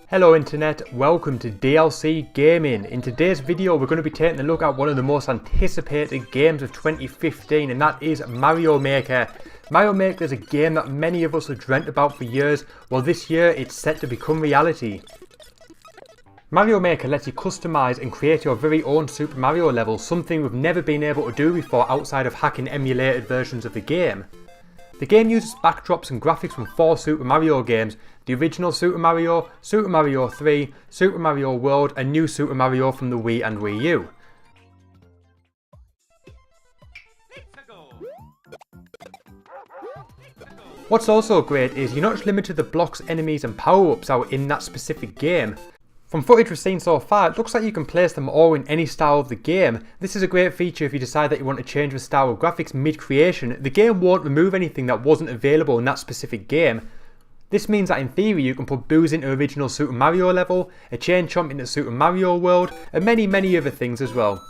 Hello Internet, welcome to DLC Gaming. In today's video we're going to be taking a look at one of the most anticipated games of 2015, and that is Mario Maker. Mario Maker is a game that many of us have dreamt about for years. Well, this year it's set to become reality. Mario Maker lets you customise and create your very own Super Mario level, something we've never been able to do before outside of hacking emulated versions of the game. The game uses backdrops and graphics from 4 Super Mario games: the original Super Mario, Super Mario 3, Super Mario World and New Super Mario from the Wii and Wii U. What's also great is you're not just limited to the blocks, enemies and power-ups out in that specific game. From footage we've seen so far, it looks like you can place them all in any style of the game. This is a great feature if you decide that you want to change the style of graphics mid-creation. The game won't remove anything that wasn't available in that specific game. This means that in theory you can put Boo's into original Super Mario level, a Chain Chomp into Super Mario World, and many other things as well.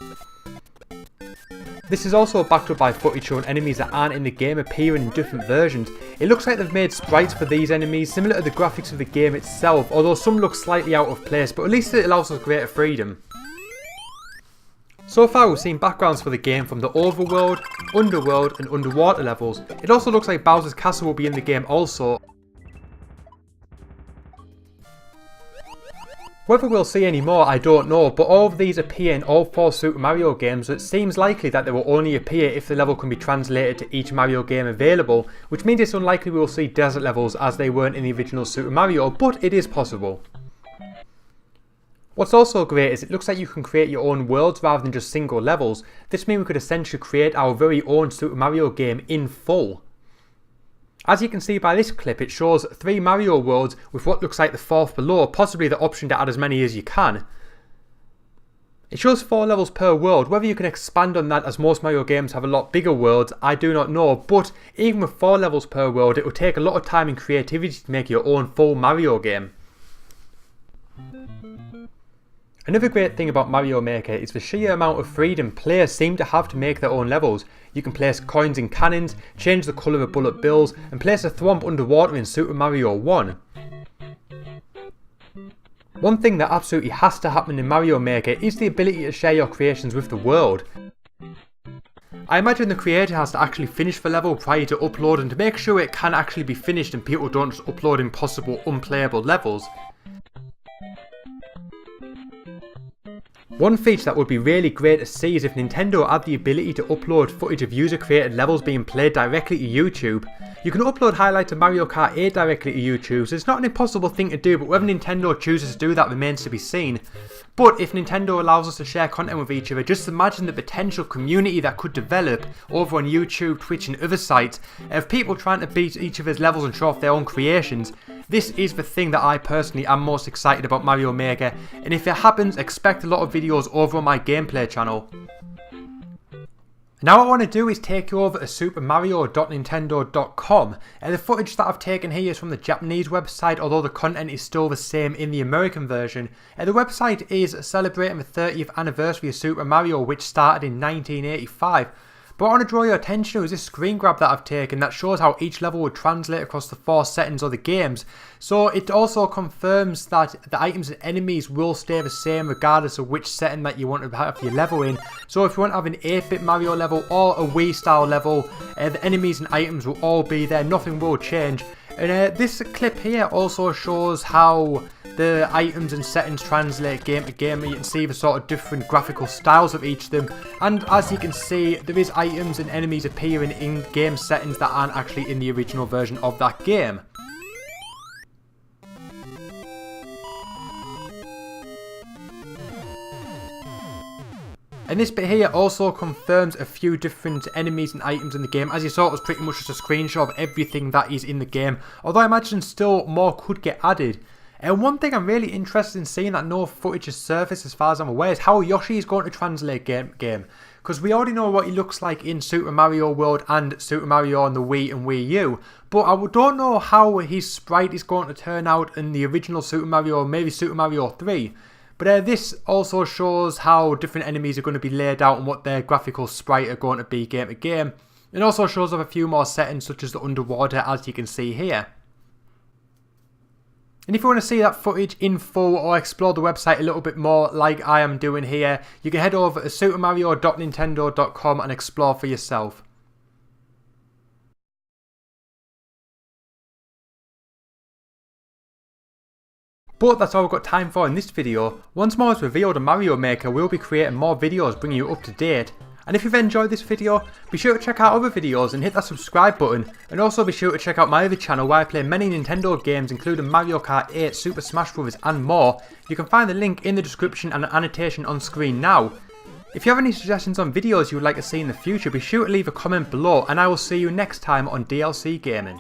This is also backed up by footage showing enemies that aren't in the game appearing in different versions. It looks like they've made sprites for these enemies similar to the graphics of the game itself, although some look slightly out of place, but at least it allows us greater freedom. So far we've seen backgrounds for the game from the overworld, underworld and underwater levels. It also looks like Bowser's Castle will be in the game also. Whether we'll see any more I don't know, but all of these appear in all 4 Super Mario games, so it seems likely that they will only appear if the level can be translated to each Mario game available, which means it's unlikely we will see desert levels as they weren't in the original Super Mario, but it is possible. What's also great is it looks like you can create your own worlds rather than just single levels. This means we could essentially create our very own Super Mario game in full. As you can see by this clip, it shows 3 Mario worlds with what looks like the 4th below, possibly the option to add as many as you can. It shows 4 levels per world. Whether you can expand on that, as most Mario games have a lot bigger worlds, I do not know, but even with 4 levels per world it would take a lot of time and creativity to make your own full Mario game. Another great thing about Mario Maker is the sheer amount of freedom players seem to have to make their own levels. You can place coins in cannons, change the colour of bullet bills and place a thwomp underwater in Super Mario 1. One thing that absolutely has to happen in Mario Maker is the ability to share your creations with the world. I imagine the creator has to actually finish the level prior to uploading to make sure it can actually be finished and people don't just upload impossible unplayable levels. One feature that would be really great to see is if Nintendo had the ability to upload footage of user created levels being played directly to YouTube. You can upload highlights of Mario Kart 8 directly to YouTube, so it's not an impossible thing to do, but whether Nintendo chooses to do that remains to be seen. But if Nintendo allows us to share content with each other, just imagine the potential community that could develop over on YouTube, Twitch and other sites of people trying to beat each other's levels and show off their own creations. This is the thing that I personally am most excited about Mario Maker, and if it happens, expect a lot of videos over on my gameplay channel. Now what I want to do is take you over to supermario.nintendo.com. The footage that I've taken here is from the Japanese website, although the content is still the same in the American version. The website is celebrating the 30th anniversary of Super Mario, which started in 1985. But what I want to draw your attention to is this screen grab that I've taken that shows how each level would translate across the 4 settings of the games. So it also confirms that the items and enemies will stay the same regardless of which setting that you want to have your level in. So if you want to have an 8-bit Mario level or a Wii style level, the enemies and items will all be there, nothing will change. And this clip here also shows how the items and settings translate game to game, and you can see the sort of different graphical styles of each of them. And as you can see, there is items and enemies appearing in game settings that aren't actually in the original version of that game. And this bit here also confirms a few different enemies and items in the game. As you saw, it was pretty much just a screenshot of everything that is in the game, although I imagine still more could get added. And one thing I'm really interested in seeing that no footage has surfaced as far as I'm aware is how Yoshi is going to translate game. Because we already know what he looks like in Super Mario World and Super Mario on the Wii and Wii U. But I don't know how his sprite is going to turn out in the original Super Mario or maybe Super Mario 3. But this also shows how different enemies are going to be laid out and what their graphical sprite are going to be game to game. It also shows off a few more settings such as the underwater, as you can see here. And if you want to see that footage in full or explore the website a little bit more like I am doing here, you can head over to supermario.nintendo.com and explore for yourself. But that's all we've got time for in this video. Once more is revealed on Mario Maker, we'll be creating more videos bringing you up to date. And if you've enjoyed this video, be sure to check out other videos and hit that subscribe button, and also be sure to check out my other channel where I play many Nintendo games including Mario Kart 8, Super Smash Bros and more. You can find the link in the description and an annotation on screen now. If you have any suggestions on videos you would like to see in the future, be sure to leave a comment below, and I will see you next time on DLC Gaming.